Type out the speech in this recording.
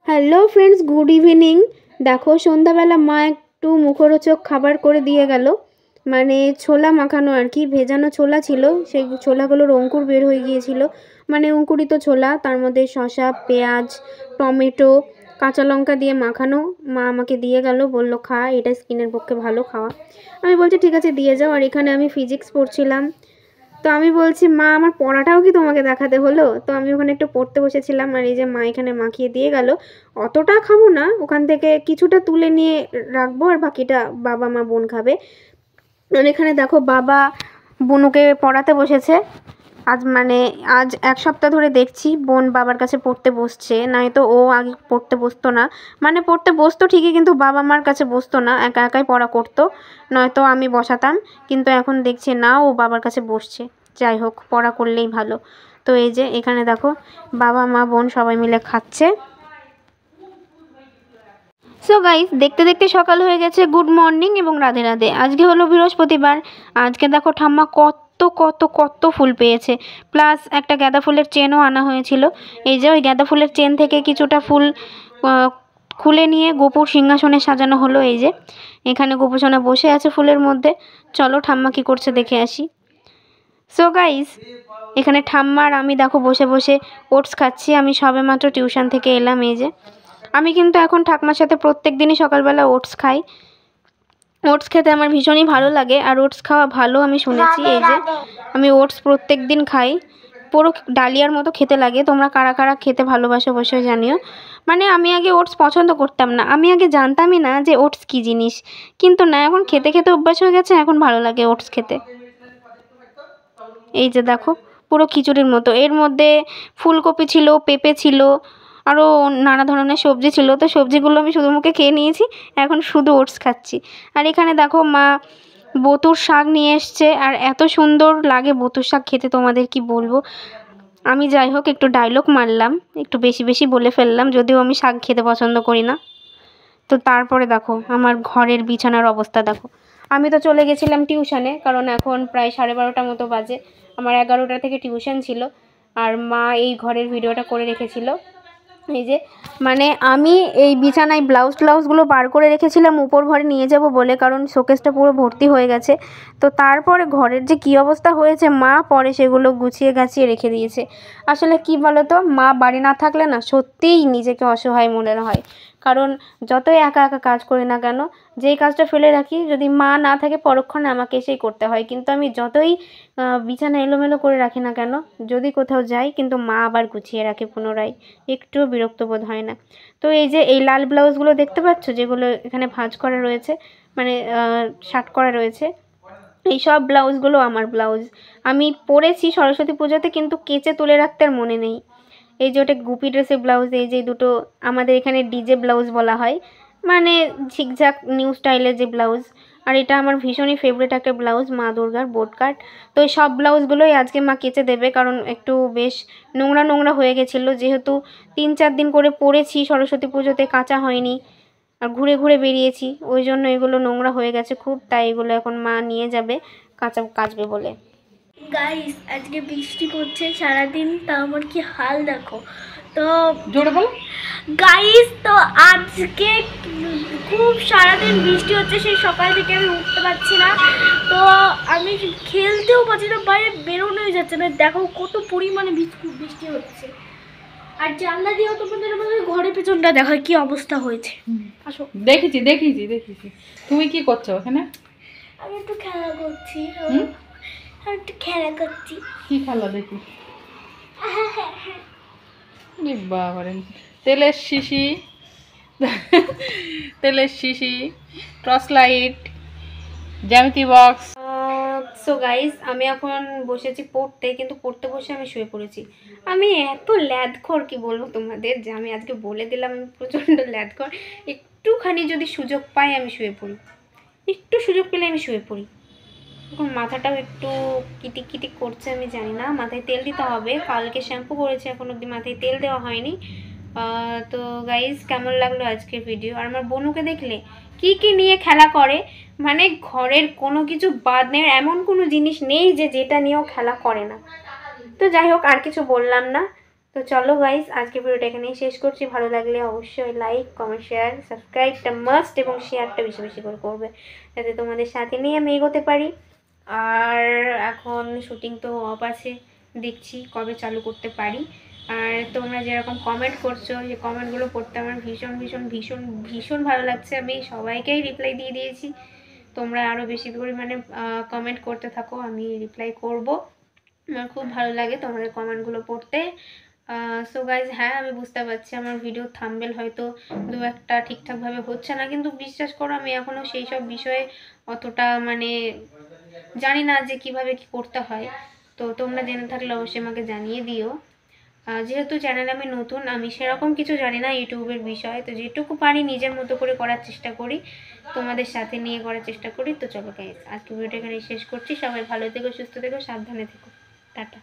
Hello friends, good evening. দেখো সন্ধ্যাবেলা মা একটু মুখরোচক খাবার করে দিয়ে গেল, মানে ছোলা মাখানো আর কি। ভেজানো ছোলা ছিল, সেই ছোলাগুলোর অঙ্কুর বের হয়ে গিয়েছিল, মানে অঙ্কুরিত ছোলা, তার মধ্যে শসা, পেঁয়াজ, টমেটো, কাঁচা লঙ্কা দিয়ে মাখানো। মা আমাকে দিয়ে গেল, বলল খা, এটা স্কিনের পক্ষে ভালো, খাওয়া। আমি বলছি ঠিক আছে দিয়ে যাও। আর এখানে আমি ফিজিক্স পড়ছিলাম, তো আমি বলছি মা আমার পড়াটাও কি তোমাকে দেখাতে হলো? তো আমি ওখানে একটু পড়তে বসেছিলাম, আর এই যে মা এখানে মাখিয়ে দিয়ে গেল। অতটা খাবো না, ওখান থেকে কিছুটা তুলে নিয়ে রাখবো, আর বাকিটা বাবা মা বোন খাবে। আর এখানে দেখো বাবা বোনুকে পড়াতে বসেছে। আজ এক সপ্তাহ ধরে দেখছি বোন বাবার কাছে পড়তে বসছে, নয়তো ও আগে পড়তে বসতো না। মানে পড়তে বসতো ঠিকই, কিন্তু বাবা মার কাছে বসতো না, একা একাই পড়া করতো, নয়তো আমি বসাতাম। কিন্তু এখন দেখছি না, ও বাবার কাছে বসছে। যাই হোক, পড়া করলেই ভালো। তো এই যে এখানে দেখো বাবা মা বোন সবাই মিলে খাচ্ছে। সো গাইস, দেখতে দেখতে সকাল হয়ে গেছে। গুড মর্নিং এবং রাধে রাধে। আজকে হলো বৃহস্পতিবার। আজকে দেখো ঠাম্মা কত কত কত ফুল পেয়েছে, প্লাস একটা গাঁদা ফুলের চেনও আনা হয়েছিল। এই যে ওই গাঁদা ফুলের চেন থেকে কিছুটা ফুল খুলে নিয়ে গোপুর সিংহাসনে সাজানো হলো। এই যে এখানে গোপুসোনা বসে আছে ফুলের মধ্যে। চলো ঠাম্মা কি করছে দেখে আসি। সো গাইস, এখানে ঠাম্মার আমি দেখো বসে বসে ওটস খাচ্ছি। আমি সবেমাত্র টিউশন থেকে এলাম। এই যে আমি কিন্তু এখন ঠাকমার সাথে প্রত্যেক দিনই সকালবেলা ওটস খাই। ওটস খেতে আমার ভীষণই ভালো লাগে, আর ওটস খাওয়া ভালো আমি শুনেছি। এই যে আমি ওটস প্রত্যেক দিন খাই, পুরো ডালিয়ার মতো খেতে লাগে। তোমরা কারা কারা খেতে ভালোবাসো অবশ্যই জানিও। মানে আমি আগে ওটস পছন্দ করতাম না, আমি আগে জানতামই না যে ওটস কী জিনিস, কিন্তু না, এখন খেতে খেতে অভ্যাস হয়ে গেছে, এখন ভালো লাগে ওটস খেতে। এই যে দেখো পুরো খিচুড়ির মতো, এর মধ্যে ফুলকপি ছিল, পেঁপে ছিল, আরও নানা ধরনের সবজি ছিল। তো সবজিগুলো আমি শুধু মুখে খেয়ে নিয়েছি, এখন শুধু ওটস খাচ্ছি। আর এখানে দেখো মা বতুর শাক নিয়ে এসছে, আর এত সুন্দর লাগে বতুর শাক খেতে, তোমাদের কি বলবো। আমি যাই হোক একটু ডায়লগ মারলাম, একটু বেশি বেশি বলে ফেললাম, যদিও আমি শাক খেতে পছন্দ করি না। তো তারপরে দেখো আমার ঘরের বিছানার অবস্থা দেখো। আমি তো চলে গেছিলাম টিউশনে, কারণ এখন প্রায় 12:30 মতো বাজে। আমার 11টা থেকে টিউশন ছিল, আর মা এই ঘরের ভিডিওটা করে রেখেছিল। এই যে মানে আমি এই বিছানায় ব্লাউজগুলো বার করে রেখেছিলাম উপর ঘরে নিয়ে যাব বলে, কারণ শোকেসটা পুরো ভর্তি হয়ে গেছে। তো তারপরে ঘরের যে কী অবস্থা হয়েছে, মা পরে সেগুলো গুছিয়ে গাছিয়ে রেখে দিয়েছে। আসলে কি বলো তো, মা বাড়ি না থাকলে না সত্যিই নিজেকে অসহায় মনে হয়। কারণ যতই একা একা কাজ করি না কেন, যেই কাজটা ফেলে রাখি, যদি মা না থাকে পরক্ষণে আমাকে এসেই করতে হয়। কিন্তু আমি যতই বিছানা এলোমেলো করে রাখি না কেন, যদি কোথাও যাই, কিন্তু মা আবার গুছিয়ে রাখে পুনরায়, একটুও বিরক্ত বোধ হয় না। তো এই যে এই লাল ব্লাউজগুলো দেখতে পাচ্ছ, যেগুলো এখানে ভাঁজ করা রয়েছে, মানে শার্ট করা রয়েছে, এই সব ব্লাউজগুলো আমার ব্লাউজ। আমি পরেছি সরস্বতী পুজোতে, কিন্তু কেচে তুলে রাখতে আর মনে নেই। এই যে ওটা গুপি ড্রেসের ব্লাউজ, এই যে দুটো আমাদের এখানে ডিজে ব্লাউজ বলা হয়, মানে ঝিকঝাক নিউ স্টাইলের যে ব্লাউজ। আর এটা আমার ভীষণই ফেভারিট একটা ব্লাউজ, মা দুর্গার বোট কাট। তো এই সব ব্লাউজগুলোই আজকে মা কেচে দেবে, কারণ একটু বেশ নোংরা নোংরা হয়ে গেছিলো, যেহেতু 3-4 দিন করে পরেছি সরস্বতী পুজোতে, কাচা হয়নি, আর ঘুরে ঘুরে বেরিয়েছি, ওই জন্য এগুলো নোংরা হয়ে গেছে খুব। তাই এগুলো এখন মা নিয়ে যাবে কাচবে বলে। গাইস, আজকে বৃষ্টি পড়ছে সারাদিন, তা আমার কি হাল দেখো তো। জোরে বলো গাইস, তো আজকে খুব সারাদিন বৃষ্টি হচ্ছে, সেই সকাল থেকে আমি উঠতে পারছি না, তো আমি খেলতেও পারছি না, বাইরে বেরোনোই যাচ্ছে না। দেখো কত পরিমাণে বৃষ্টি হচ্ছে, আর জানলা দিয়েও তোমাদের আমাদের ঘরের পেছনটা দেখো কি অবস্থা হয়েছে। আসো, দেখেছি। তুমি কি করছো ওখানে? আমি একটু খেলা করছি। কি খেলা দেখি? বাবারে, তেলের শিশি, টর্চ লাইট, জ্যামিতি বক্স। সো গাইস, আমি এখন বসেছি পড়তে, কিন্তু পড়তে বসে আমি শুয়ে পড়েছি। আমি এত ল্যাদখোর কি বলবো তোমাদের, যে আমি আজকে বলে দিলাম আমি প্রচণ্ড ল্যাদখোর। একটুখানি যদি সুযোগ পাই আমি শুয়ে পড়ি, একটু সুযোগ পেলে আমি শুয়ে পড়ি। এখন মাথাটাও একটু কিটিক করছে, আমি জানি না, মাথায় তেল দিতে হবে। কালকে শ্যাম্পু করেছি, এখন অবধি মাথায় তেল দেওয়া হয়নি। তো গাইস, কেমন লাগলো আজকের ভিডিও? আর আমার বোনুকে দেখলে কি নিয়ে খেলা করে, মানে ঘরের কোনো কিছু বাদ নেই, এমন কোনো জিনিস নেই যে যেটা নিয়েও খেলা করে না। তো যাই হোক, আর কিছু বললাম না, তো চলো গাইস, আজকে ভিডিওটা এখানেই শেষ করছি। ভালো লাগলে অবশ্যই লাইক, কমেন্ট, শেয়ার, সাবস্ক্রাইবটা মাস্ট, এবং শেয়ারটা বেশি বেশি করে করবে, যাতে তোমাদের সাথে নিয়ে আমি এগোতে পারি। আর এখন শুটিং তো অফ আছে, দেখছি কবে চালু করতে পারি। আর তোমরা যেরকম কমেন্ট করছো, যে কমেন্টগুলো পড়তে আমার ভীষণ ভীষণ ভীষণ ভীষণ ভালো লাগছে। আমি সবাইকেই রিপ্লাই দিয়ে দিয়েছি। তোমরা আরও বেশি পরিমাণে কমেন্ট করতে থাকো, আমি রিপ্লাই করব। আমার খুব ভালো লাগে তোমাদের কমেন্টগুলো পড়তে। সো গাইজ, হ্যাঁ আমি বুঝতে পারছি আমার ভিডিও থাম্বনেল হয়তো দু একটা ঠিকঠাকভাবে হচ্ছে না, কিন্তু বিশ্বাস করো আমি এখনও সেই সব বিষয়ে অতটা মানে জানি না যে কিভাবে কি করতে হয়। তো তোমরা জেনে থাকলে অবশ্যই আমাকে জানিয়ে দিও। যেহেতু চ্যানেলে আমি নতুন, আমি সেরকম কিছু জানি না ইউটিউবের বিষয়, তো যেটুকু পারি নিজের মতো করে করার চেষ্টা করি, তোমাদের সাথে নিয়ে করার চেষ্টা করি। তো চলো গাইজ, আজকে ভিডিওটা এখানে শেষ করছি। সবাই ভালো থেকো, সুস্থ থেকো, সাবধানে থেকো। টাটা।